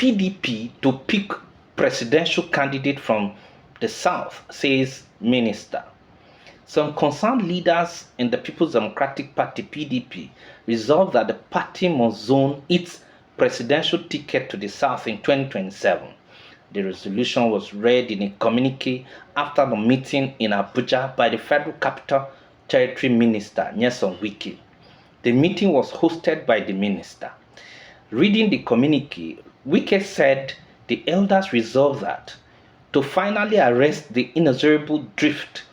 PDP to pick presidential candidate from the South, says Minister. Some concerned leaders in the People's Democratic Party (PDP) resolved that the party must zone its presidential ticket to the South in 2027. The resolution was read in a communique after the meeting in Abuja by the Federal Capital Territory Minister, Nyesom Wike. The meeting was hosted by the minister. Reading the communique, Wike said the elders resolved that to finally arrest the inexorable drift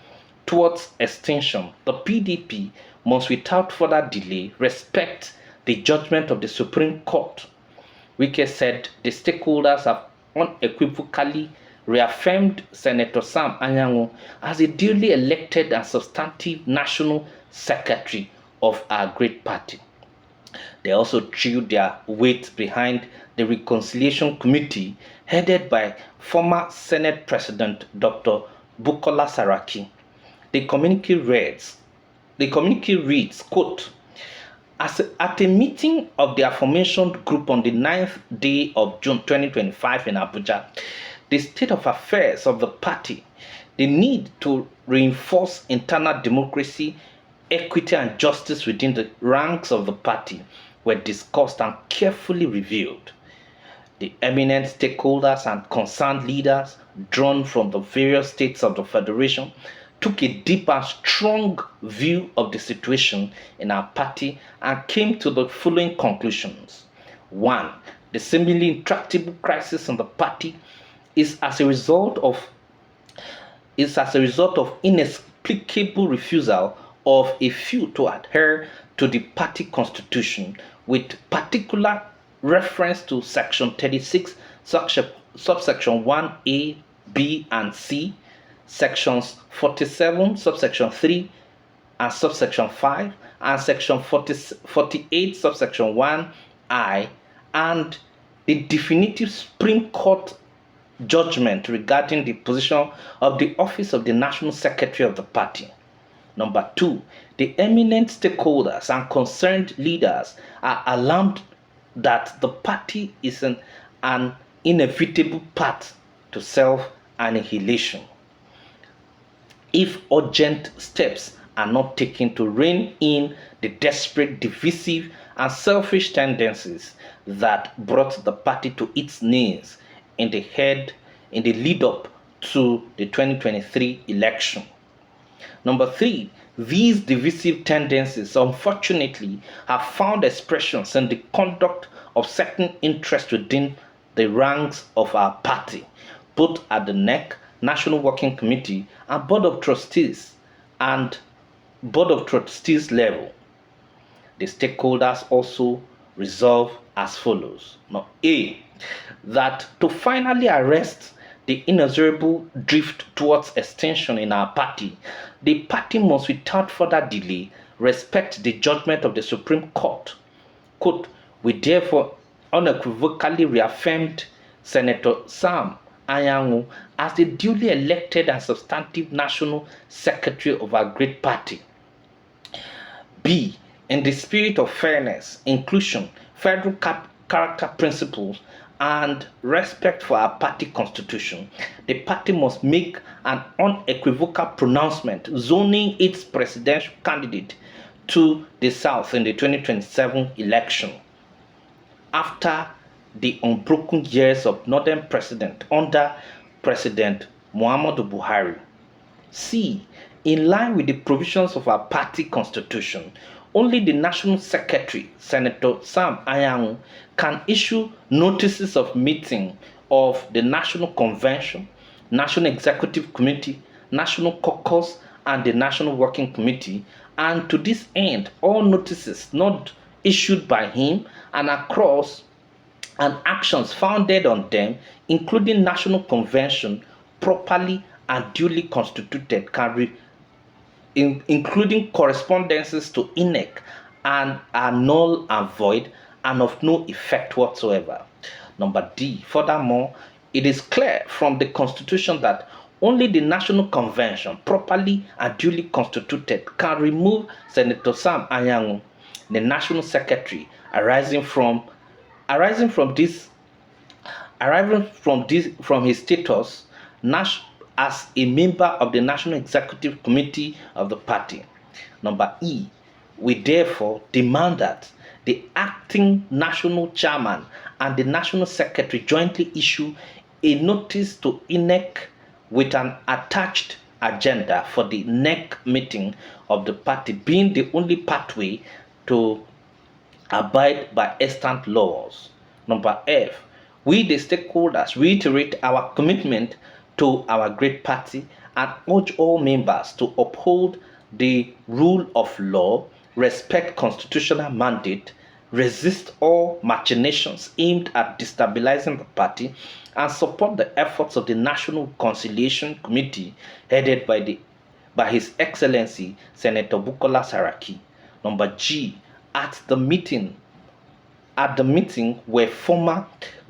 towards extinction, the PDP must without further delay respect the judgment of the Supreme Court. Wike said the stakeholders have unequivocally reaffirmed Senator Sam Anyanwu as a duly elected and substantive national secretary of our great party. They also threw their weight behind the Reconciliation Committee headed by former Senate President Dr. Bukola Saraki. The communique reads, quote, at a meeting of the aforementioned group on the 9th day of June 2025 in Abuja, the state of affairs of the party, the need to reinforce internal democracy, equity and justice within the ranks of the party were discussed and carefully reviewed. The eminent stakeholders and concerned leaders drawn from the various states of the Federation took a deep and strong view of the situation in our party and came to the following conclusions. 1. The seemingly intractable crisis in the party is as a result of inexplicable refusal of a few to adhere to the party constitution, with particular reference to Section 36, subsection 1A, B, and C, Sections 47, subsection 3 and subsection 5, and Section 48, subsection 1I, and the definitive Supreme Court judgment regarding the position of the office of the National Secretary of the party. Number 2, the eminent stakeholders and concerned leaders are alarmed that the party is an inevitable path to self-annihilation if urgent steps are not taken to rein in the desperate, divisive, and selfish tendencies that brought the party to its knees in the lead up to the 2023 election. Number 3, these divisive tendencies unfortunately have found expressions in the conduct of certain interests within the ranks of our party, both at the NEC, National Working Committee, and Board of Trustees level. The stakeholders also resolve as follows. Now, A, that to finally arrest the inexorable drift towards extinction in our party, the party must without further delay respect the judgment of the Supreme Court. Quote, we therefore unequivocally reaffirmed Senator Sam Anyanwu as the duly elected and substantive national secretary of our great party. B, in the spirit of fairness, inclusion, federal character principles, and respect for our party constitution, the party must make an unequivocal pronouncement zoning its presidential candidate to the South in the 2027 election. After the unbroken years of Northern President under President Muhammadu Buhari. C, in line with the provisions of our party constitution, only the National Secretary, Senator Sam Anyanwu, can issue notices of meeting of the National Convention, National Executive Committee, National Caucus, and the National Working Committee, and to this end, all notices not issued by him and across and actions founded on them, including National Convention, properly and duly constituted, including correspondences to INEC, and are null and void and of no effect whatsoever. Number D, furthermore, it is clear from the Constitution that only the National Convention, properly and duly constituted, can remove Senator Sam Anyanwu, the National Secretary, arising from this arriving from his status as a member of the National Executive Committee of the party. Number E, we therefore demand that the acting national chairman and the national secretary jointly issue a notice to INEC with an attached agenda for the next meeting of the party, being the only pathway to abide by extant laws. Number F, we the stakeholders reiterate our commitment to our great party and urge all members to uphold the rule of law, respect constitutional mandate, resist all machinations aimed at destabilizing the party, and support the efforts of the National Conciliation Committee headed by His Excellency Senator Bukola Saraki. Number G, at the meeting were former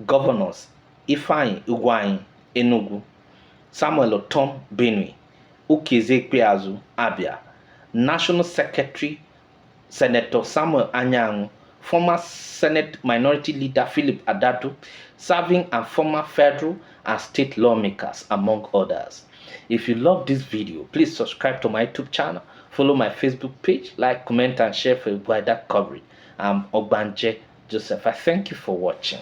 governors Ifeanyi Ugwuanyi Enugu, Samuel Otom Benue, Ukezie Ikpeazu Abia, National Secretary Senator Samuel Anyanwu, former Senate Minority Leader Philip Adadu, serving and former federal and state lawmakers, among others. If you love this video, please subscribe to my YouTube channel, follow my Facebook page, like, comment, and share for wider coverage. I'm Ogbanje Joseph. I thank you for watching.